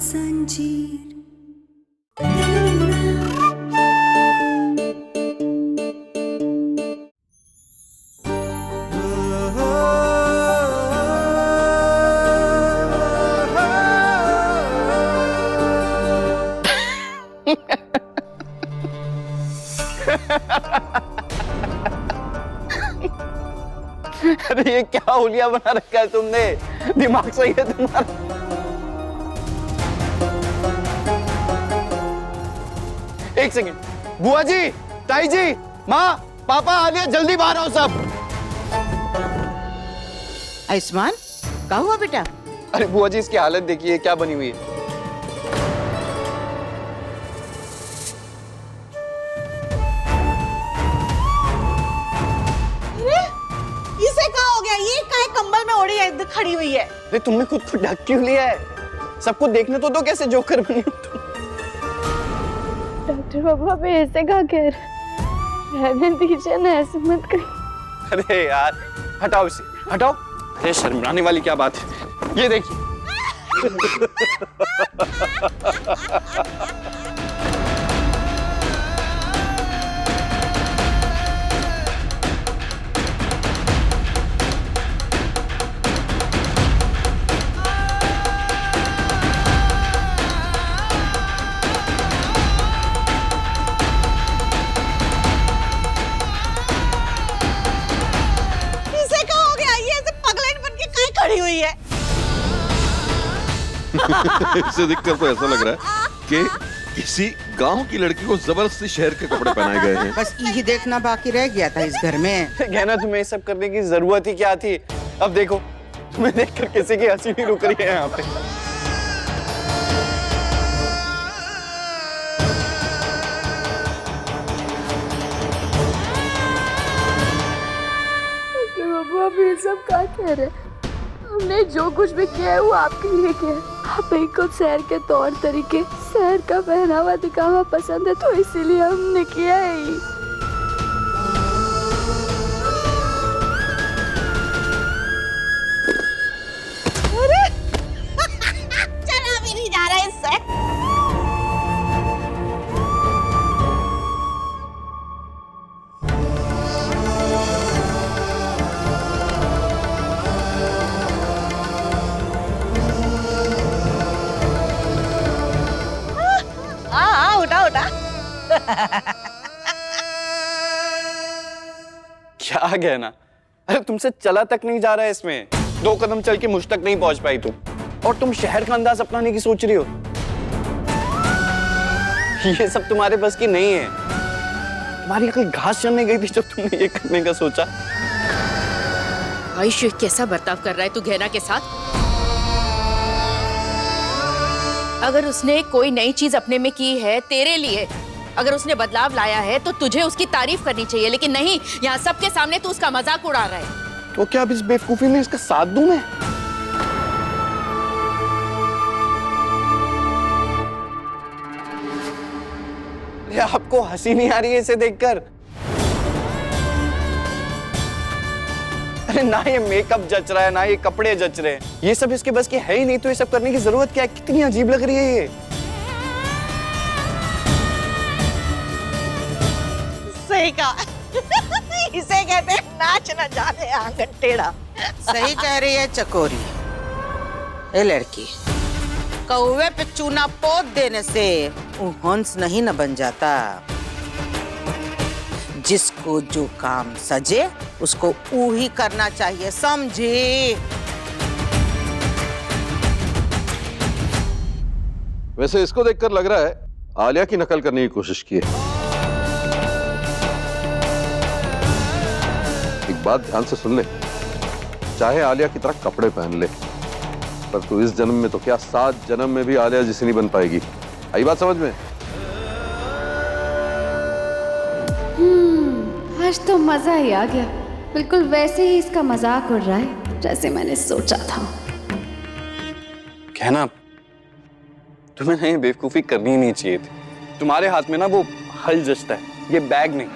जंजीर। अरे ये क्या हुलिया बना रखा है तुमने? दिमाग सही है तुम्हारा? एक सेकंड, बुआ जी, ताई जी, माँ, पापा, आलिया, जल्दी बाहर आओ सब। आयुष्मान, क्या हुआ बेटा? अरे बुआ जी, इसकी हालत देखिए क्या बनी हुई है। इसे क्या हो गया? ये काहे कंबल में ओढ़ी है, इधर खड़ी हुई है? अरे तुमने खुद को ढक क्यों लिया है? सबको देखने तो दो कैसे जोकर बनी हो तुम। डॉक्टर बाबू, आप ऐसे क्या कह रहे? रहने दीजिए ना, ऐसे मत करिए। अरे यार, हटाओ इसे, हटाओ। अरे शर्माने वाली क्या बात है? ये देखिए। इसे क्या हो गया? ये ऐसे पगलेट बन के काहे खड़ी हुई है? इसे देखकर तो ऐसा लग रहा है कि किसी गांव की लड़की को जबरदस्ती शहर के कपड़े पहनाए गए हैं। बस यही देखना बाकी रह गया था इस घर में। कहना तुम्हें ये सब करने की जरूरत ही क्या थी? अब देखो, तुम्हें देखकर किसी की हंसी नहीं रुक रही है यहाँ पे। डॉक्टर बाबू, आप ये सब क्या कह रहे? हमने जो कुछ भी किया है वो आपके लिए किया है। आप ही को शहर के तौर तरीके, शहर का पहनावा दिखावा पसंद है, तो इसीलिए हमने किया है ही। चला भी नहीं जा रहा है इससे। हाँ, उठा उठा। क्या कहना? अरे तुमसे चला तक नहीं जा रहा है इसमें। 2 कदम चल के मुझ तक नहीं पहुंच पाई तुम, और तुम शहर का अंदाज अपनाने की सोच रही हो। ये सब तुम्हारे बस की नहीं है। तुम्हारी अकल घास चरने गई थी जब तुमने ये करने का सोचा। आयुष, कैसा बर्ताव कर रहा है तू गहना के साथ? अगर उसने कोई नई चीज अपने में की है तेरे लिए, अगर उसने बदलाव लाया है तो तुझे उसकी तारीफ करनी चाहिए, लेकिन नहीं, यहाँ सबके सामने तू उसका मजाक उड़ा रहा है। तो क्या अब इस बेवकूफी में इसका साथ दूं मैं? अरे आपको हंसी नहीं आ रही है इसे देखकर? अरे ना ये मेकअप जच रहा है, ना ये कपड़े जच रहे हैं। ये सब इसके बस की है ही नहीं, तो ये सब करने की जरूरत क्या है? कितनी अजीब लग रही है ये। सही कहा। इसे कहते हैं नाच न जाने आंगन टेढ़ा। सही कह रही है चकोरी। ए लड़की, कौवे पे चूना पोत देने से वो हंस नहीं न बन जाता। जिसको जो काम सजे उसको वो ही करना चाहिए, समझी? वैसे इसको देखकर लग रहा है आलिया की नकल करने की कोशिश की है। एक बात ध्यान से सुन ले, चाहे आलिया की तरह कपड़े पहन ले, पर तू इस जन्म में तो क्या 7 जन्म में भी आलिया जैसी नहीं बन पाएगी। आई बात समझ में? आज तो मजा ही आ गया। बिल्कुल वैसे ही इसका मजाक उड़ रहा है जैसे मैंने सोचा था। कहना, तुम्हें ना ये बेवकूफी करनी ही नहीं चाहिए थी। तुम्हारे हाथ में ना वो हल जचता है, ये बैग नहीं।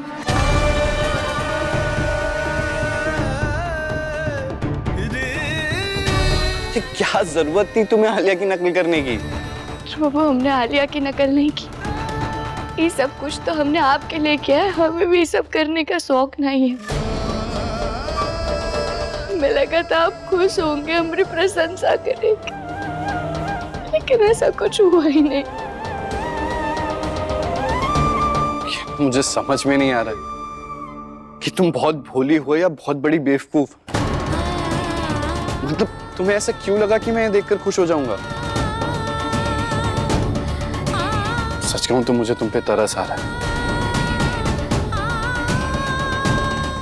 ये क्या जरूरत थी तुम्हें आलिया की नकल करने की? डॉक्टर बाबू, हमने आलिया की नकल नहीं की। ये सब कुछ तो हमने आपके लिए किया है, हमें भी ये सब करने का शौक नहीं है। हमें लगा था आप खुश होंगे, हमारी प्रशंसा करेंगे, लेकिन ऐसा कुछ हुआ ही नहीं। मुझे समझ में नहीं आ रहा कि तुम बहुत भोली हो या बहुत बड़ी बेवकूफ। मतलब तुम्हें ऐसा क्यों लगा कि मैं देखकर खुश हो जाऊंगा? सच कहूं तो मुझे तुम पे तरस आ रहा है।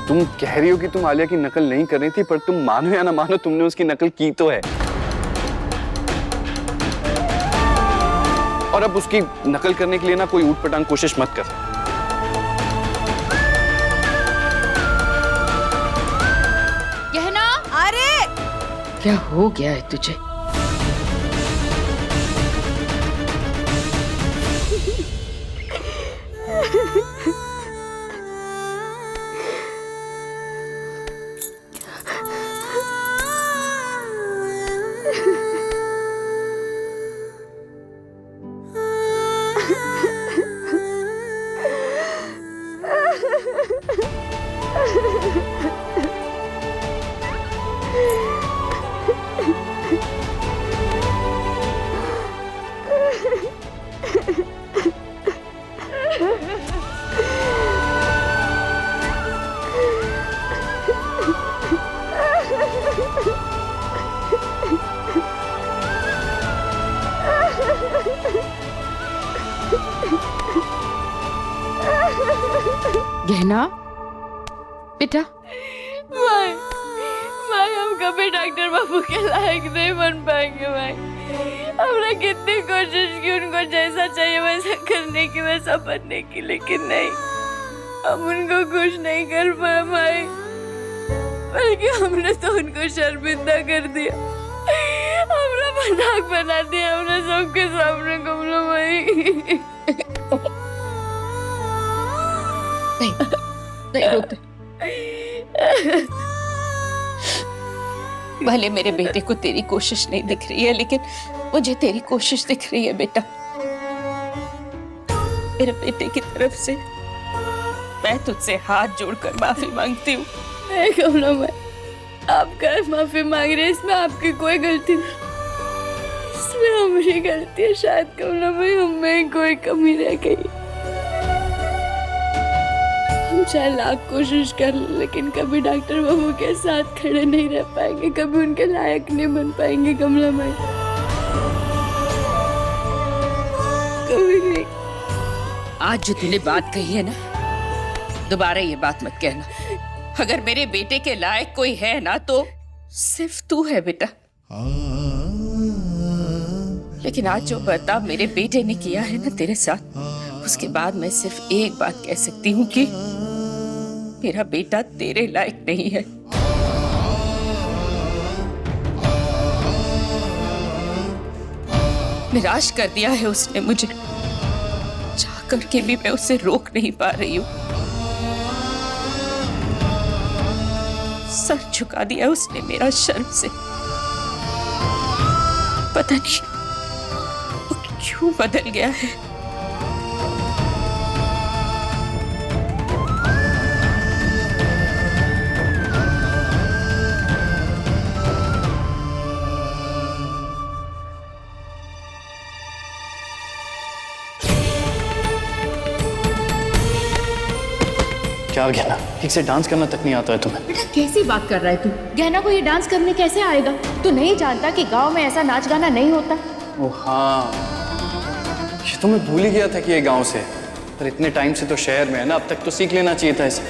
तुम कह रही हो कि तुम आलिया की नकल नहीं कर रही थी, पर तुम मानो या ना मानो तुमने उसकी नकल की तो है। और अब उसकी नकल करने के लिए ना कोई ऊट-पटांग कोशिश मत कर। गहना, अरे क्या हो गया है तुझे? गहना बेटा, माई, माई हम कभी डॉक्टर बाबू के लायक नहीं बन पाएंगे। माई, हमने कितनी कोशिश की उनको जैसा चाहिए वैसा करने की, वैसा बनने की, लेकिन नहीं, हम उनको खुश नहीं कर पाए। माई, बल्कि हमने तो उनको शर्मिंदा कर दिया, हमने मजाक बना दिया, हमने सबके सामने। कमला माई नहीं रोते। भले मेरे बेटे को तेरी कोशिश नहीं दिख रही है, लेकिन मुझे तेरी कोशिश दिख रही है बेटा। मेरे बेटे की तरफ से मैं तुझसे हाथ जोड़कर माफी मांगती हूँ। नहीं कमला माई, आपका माफी मांग रहे, इसमें आपकी कोई गलती नहीं, इसमें हमारी गलती है। शायद कमला माई हमें कोई कमी रह गई। हम चाहे लाख कोशिश कर लें, लेकिन कभी डॉक्टर बाबू के साथ खड़े नहीं रह पाएंगे, कभी उनके लायक नहीं बन पाएंगे। कमला माई, कभी नहीं। आज जो तूने बात कही है ना, दोबारा ये बात मत कहना। अगर मेरे बेटे के लायक कोई है ना, तो सिर्फ तू है बेटा। लेकिन आज जो बर्ताव मेरे बेटे ने किया है ना तेरे साथ, उसके बाद मैं सिर्फ एक बात कह सकती हूँ कि मेरा बेटा तेरे लायक नहीं है। निराश कर दिया है उसने मुझे, चाह करके भी मैं उसे रोक नहीं पा रही हूँ। सर झुका दिया उसने मेरा शर्म से। पता नहीं वो क्यों बदल गया है। क्या गहना, ठीक से डांस करना तक नहीं आता है तुम्हें? बेटा कैसी बात कर रहा है तू? गहना को ये डांस करने कैसे आएगा? तू नहीं जानता कि गांव में ऐसा नाच गाना नहीं होता? ओह हाँ, ये तो मैं भूल ही गया था कि ये गांव से है। पर इतने टाइम से तो शहर में है ना, अब तक तो सीख लेना चाहिए था इसे।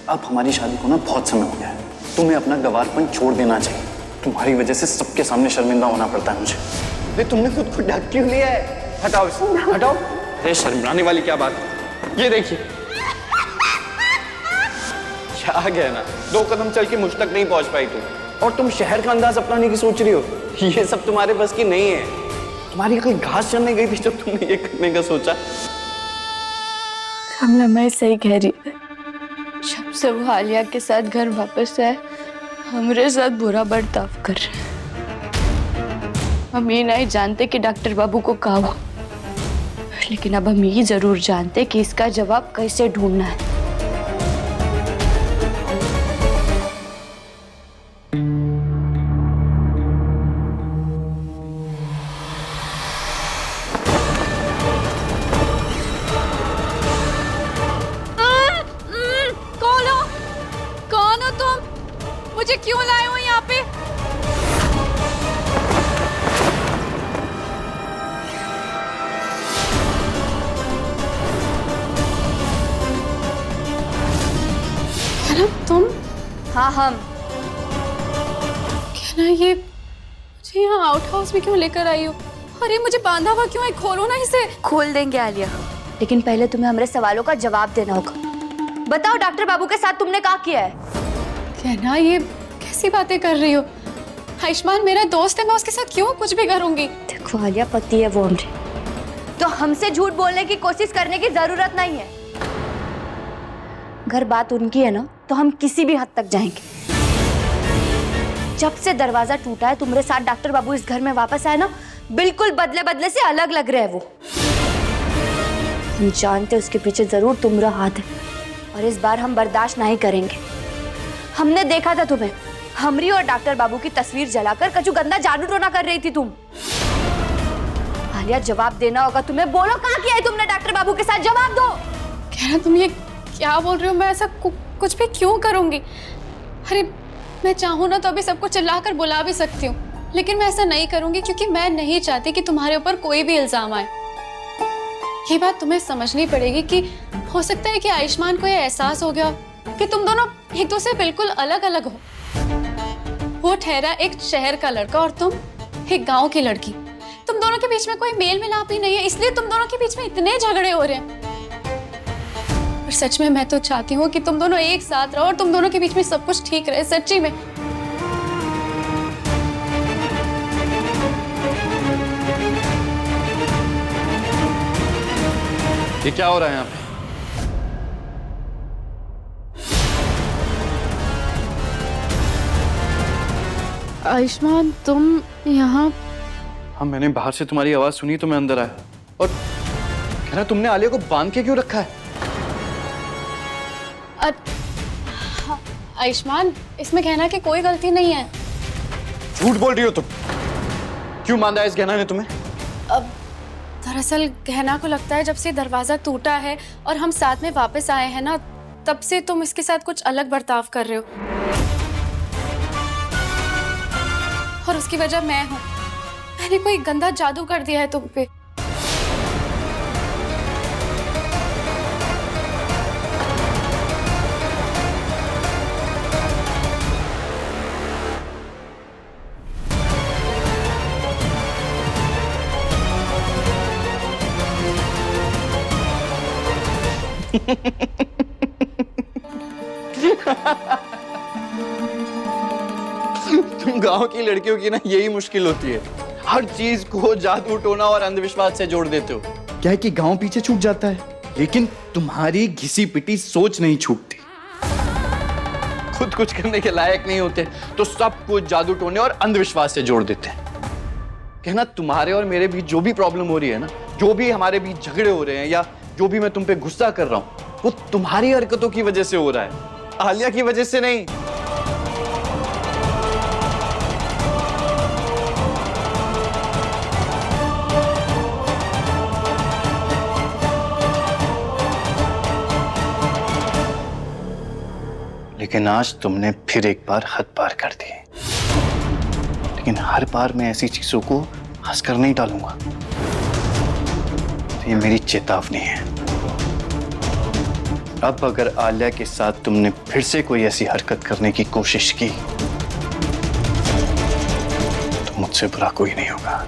अब हमारी शादी को ना बहुत समय हो गया है, तुम्हें अपना गवारपन छोड़ देना चाहिए। तुम्हारी वजह से सबके सामने शर्मिंदा होना पड़ता है मुझे। अरे तुमने खुद को ढक क्यों लिया है? हटाओ इसे, हटाओ। अरे शर्माने वाली क्या बात है? ये देखिए, क्या गहना, 2 कदम चल के मुझ तक नहीं पहुंच पाई तुम, और तुम शहर का अंदाज अपनाने की सोच रही हो। ये सब तुम्हारे बस की नहीं है। तुम्हारी कहीं घास चरने गई थी जब तुमने ये करने का सोचा। कमला मैं सही कह रही है। जब से वो आलिया के साथ घर वापस आए, हमारे साथ बुरा बर्ताव कर रहे हैं। हम ये नहीं जानते कि डॉक्टर बाबू को कहा हुआ, लेकिन अब हम ये जरूर जानते कि इसका जवाब कैसे ढूंढना है। कौन हो तुम? मुझे क्यों लाए हो यहाँ पे? तुम? हाँ हम। क्या ना ये मुझे यहाँ आउट हाउस में क्यों लेकर आई हो? अरे मुझे बांधा हुआ क्यों है? खोलो ना इसे। खोल देंगे आलिया, लेकिन पहले तुम्हें हमारे सवालों का जवाब देना होगा। बताओ डॉक्टर बाबू के साथ तुमने क्या किया है? क्या ना ये कैसी बातें कर रही हो? आयुष्मान मेरा दोस्त है, मैं उसके साथ क्यों कुछ भी करूंगी? देखो आलिया, पति है वो हमरे, तो हमसे झूठ बोलने की कोशिश करने की जरूरत नहीं है। अगर बात उनकी है ना, तो हम किसी भी हद तक जाएंगे। जब से दरवाजा टूटा है तुम्हारे साथ डॉक्टर बाबू इस घर में वापस आए ना, बिल्कुल बदले बदले से अलग लग रहे हैं वो। हम जानते उसके पीछे जरूर तुम्हारा हाथ है, और इस बार हम बर्दाश्त नहीं करेंगे। हमने देखा था तुम्हें हमरी और डॉक्टर बाबू की तस्वीर जलाकर कछु गंदा जादू टोना कर रही थी तुम। आलिया, जवाब देना होगा तुम्हें। बोलो कहाँ किया है तुमने डॉक्टर बाबू के साथ? जवाब दो। क्या ना तुम ये क्या बोल रही हो? मैं ऐसा कुछ भी क्यों करूंगी? अरे मैं चाहूँ ना तो अभी सबको चिल्लाकर बुला भी सकती हूँ, लेकिन मैं ऐसा नहीं करूंगी क्योंकि मैं नहीं चाहती कि तुम्हारे ऊपर कोई भी इल्जाम आए। ये बात तुम्हें समझनी पड़ेगी कि हो सकता है कि आयुष्मान को यह एहसास हो गया कि तुम दोनों एक दूसरे बिल्कुल अलग अलग हो। वो ठहरा एक शहर का लड़का और तुम एक गांव की लड़की। तुम दोनों के बीच में कोई मेल मिलाप ही नहीं है, इसलिए तुम दोनों के बीच में इतने झगड़े हो रहे हैं। और सच में मैं तो चाहती हूँ कि तुम दोनों एक साथ रहो और तुम दोनों के बीच में सब कुछ ठीक रहे, सच्ची में। ये क्या हो रहा है यहाँ पे? आयुष्मान तुम यहाँ? हाँ, मैंने बाहर से तुम्हारी आवाज सुनी तो मैं अंदर आया। और कह रहा तुमने आलिया को बांध के क्यों रखा है? आयुष्मान, इसमें कहना कि कोई गलती नहीं है। झूठ बोल रही हो तुम। क्यों बांधा इस गहना ने तुम्हें? अब दरअसल गहना को लगता है जब से दरवाजा टूटा है और हम साथ में वापस आए हैं ना, तब से तुम इसके साथ कुछ अलग बर्ताव कर रहे हो, और उसकी वजह मैं हूँ। मैंने कोई गंदा जादू कर दिया है तुम पे। तुम गांव की लड़कियों की ना यही मुश्किल होती है, हर चीज को जादू टोना और अंधविश्वास से जोड़ देते हो। क्या है कि गांव पीछे छूट जाता है, लेकिन तुम्हारी घिसी पिटी सोच नहीं छूटती। खुद कुछ करने के लायक नहीं होते तो सब कुछ जादू टोने और अंधविश्वास से जोड़ देते हैं। कहना तुम्हारे और मेरे बीच जो भी प्रॉब्लम हो रही है ना, जो भी हमारे बीच झगड़े हो रहे हैं या जो भी मैं तुम पे गुस्सा कर रहा हूं, वो तुम्हारी हरकतों की वजह से हो रहा है, आलिया की वजह से नहीं। लेकिन आज तुमने फिर एक बार हद पार कर दी। लेकिन हर बार मैं ऐसी चीजों को हंसकर नहीं टालूंगा। तो ये मेरी चेतावनी है। अब अगर आलिया के साथ तुमने फिर से कोई ऐसी हरकत करने की कोशिश की तो मुझसे बुरा कोई नहीं होगा।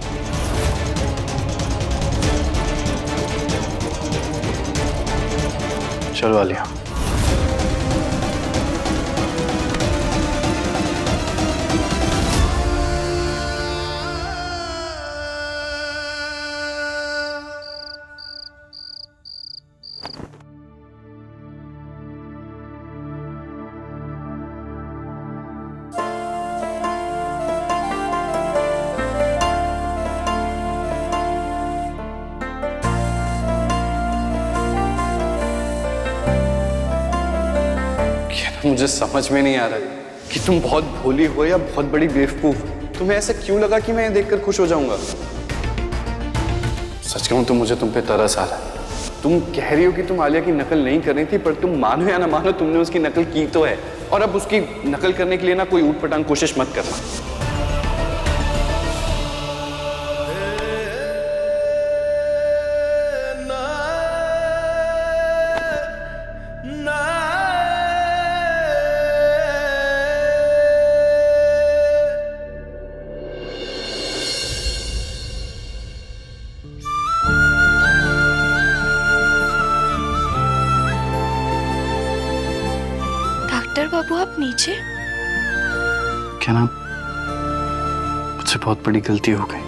चलो आलिया। मुझे समझ में नहीं आ रहा है कि तुम बहुत भोली हो या बहुत बड़ी बेवकूफ। तुम्हें ऐसा क्यों लगा कि मैं ये देखकर खुश हो जाऊंगा? सच कहूं तो मुझे तुम पे तरस आ रहा है। तुम कह रही हो कि तुम आलिया की नकल नहीं कर रही थी, पर तुम मानो या ना मानो तुमने उसकी नकल की तो है, और अब उसकी नकल करने के लिए ना कोई ऊटपटांग कोशिश मत करना। डॉक्टर बाबू आप नीचे? क्या नाम, मुझसे बहुत बड़ी गलती हो गई।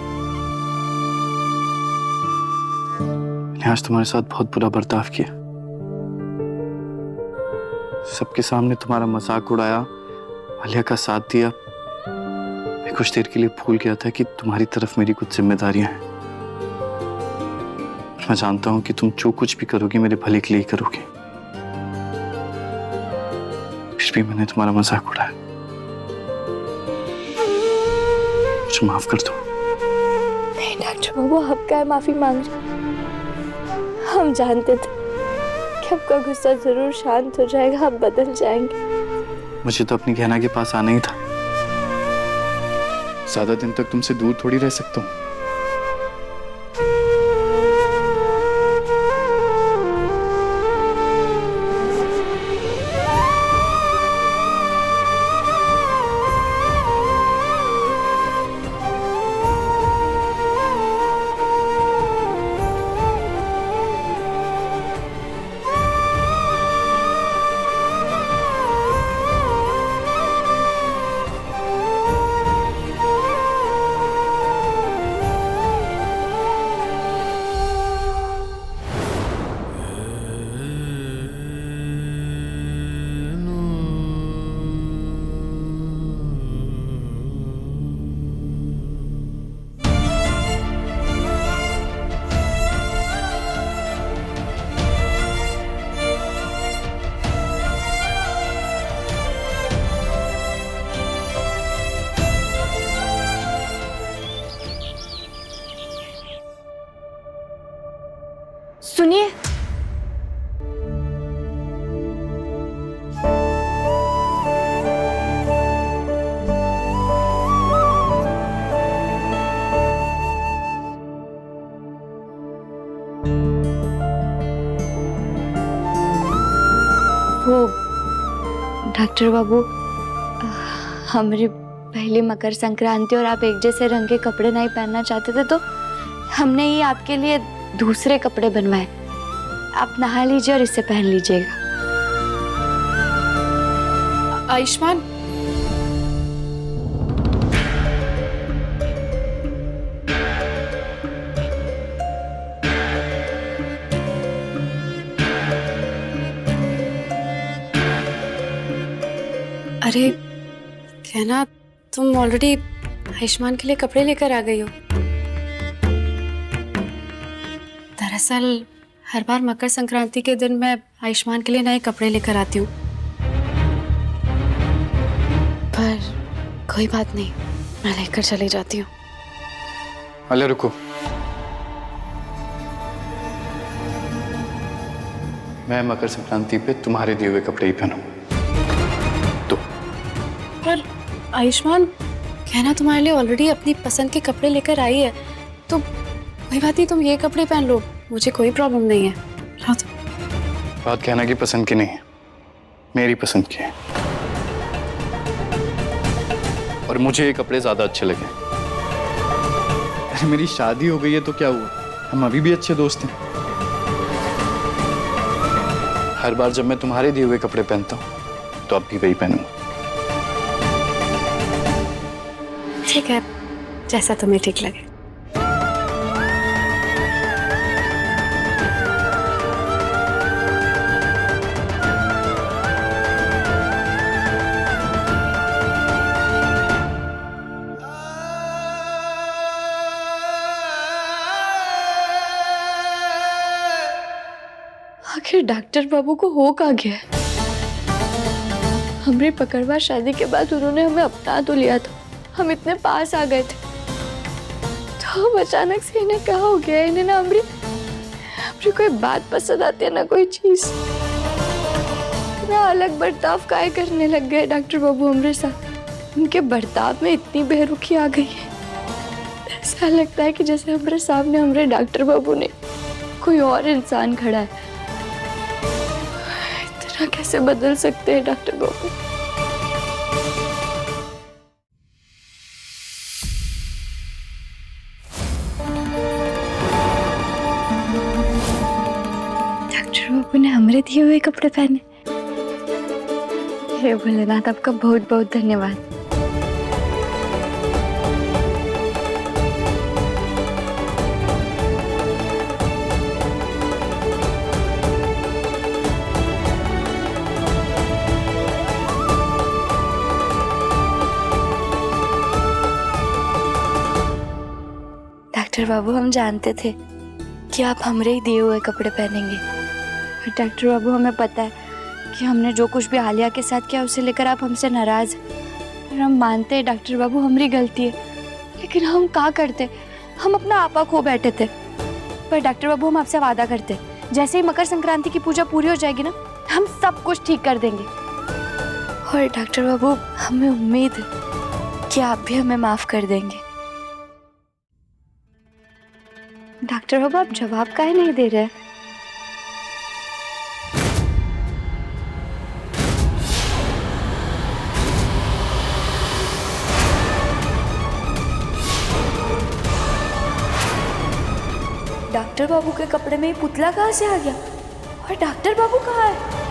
मैंने आज तुम्हारे साथ बहुत बुरा बर्ताव किया। सबके सामने तुम्हारा मजाक उड़ाया, आलिया का साथ दिया। मैं कुछ देर के लिए भूल गया था कि तुम्हारी तरफ मेरी कुछ जिम्मेदारियां हैं। मैं जानता हूं कि तुम जो कुछ भी करोगी मेरे भले के लिए ही करोगी। फिर भी मैंने तुम्हारा मजाक उड़ाया, मुझे माफ कर दो। नहीं डॉक्टर बाबू, आप क्या माफी मांग रहे? हम जानते थे कि आपका गुस्सा जरूर शांत हो जाएगा, आप बदल जाएंगे। मुझे तो अपनी गहना के पास आना ही था। ज्यादा दिन तक तुमसे दूर थोड़ी रह सकता हूँ। सुनिए, वो डॉक्टर बाबू, हमारी पहली मकर संक्रांति और आप एक जैसे रंग के कपड़े नहीं पहनना चाहते थे, तो हमने ये आपके लिए दूसरे कपड़े बनवाए। आप नहा लीजिए और इसे पहन लीजिएगा। आयुष्मान, अरे कहना, तुम ऑलरेडी आयुष्मान के लिए कपड़े लेकर आ गई हो। दरअसल हर बार मकर संक्रांति के दिन मैं आयुष्मान के लिए नए कपड़े लेकर आती हूँ, पर कोई बात नहीं, मैं लेकर चली जाती हूँ। आलिया रुको, मैं मकर संक्रांति पे तुम्हारे दिए हुए कपड़े ही पहनूंगा। तो पर आयुष्मान, कहना तुम्हारे लिए ऑलरेडी अपनी पसंद के कपड़े लेकर आई है, तो कोई बात नहीं, तुम ये कपड़े पहन लो, मुझे कोई प्रॉब्लम नहीं है। लो तो। बात कहना की पसंद की नहीं है, मेरी पसंद की है, और मुझे ये कपड़े ज्यादा अच्छे लगे। अरे मेरी शादी हो गई है तो क्या हुआ, हम अभी भी अच्छे दोस्त हैं। हर बार जब मैं तुम्हारे दिए हुए कपड़े पहनता हूँ तो अब भी वही पहनूंगा। ठीक है, जैसा तुम्हें ठीक लगे। आखिर डॉक्टर बाबू को हो क्या गया? हमारी पकड़वा शादी के बाद उन्होंने हमें अपना तो लिया था, हम इतने पास आ गए थे, तो अब अचानक से इन्हें क्या हो गया? इन्हें ना हमारी कोई बात पसंद आती है ना कोई चीज, इतना अलग बर्ताव काहे करने लग गए डॉक्टर बाबू हमारे साथ। उनके बर्ताव में इतनी बेरुखी आ गई है, ऐसा लगता है कि जैसे हमारे सामने हमारे डॉक्टर बाबू ने कोई और इंसान खड़ा है। इतना कैसे बदल सकते हैं डॉक्टर बाबू? डॉक्टर बाबू ने हमारे दिए हुए कपड़े पहने। हे भोलेनाथ, आपका बहुत बहुत धन्यवाद। डॉक्टर बाबू, हम जानते थे कि आप हमरे ही दिए हुए कपड़े पहनेंगे। और डॉक्टर बाबू, हमें पता है कि हमने जो कुछ भी आलिया के साथ किया उसे लेकर आप हमसे नाराज हैं। और हम मानते हैं डॉक्टर बाबू हमारी गलती है, लेकिन हम क्या करते? हम अपना आपा खो बैठे थे। पर डॉक्टर बाबू, हम आपसे वादा करते, जैसे ही मकर संक्रांति की पूजा पूरी हो जाएगी ना, हम सब कुछ ठीक कर देंगे। और डॉक्टर बाबू, हमें उम्मीद है कि आप भी हमें माफ कर देंगे। डॉक्टर बाबू, आप जवाब काहे नहीं दे रहे? डॉक्टर बाबू के कपड़े में ये पुतला कहाँ से आ गया? और डॉक्टर बाबू कहाँ है?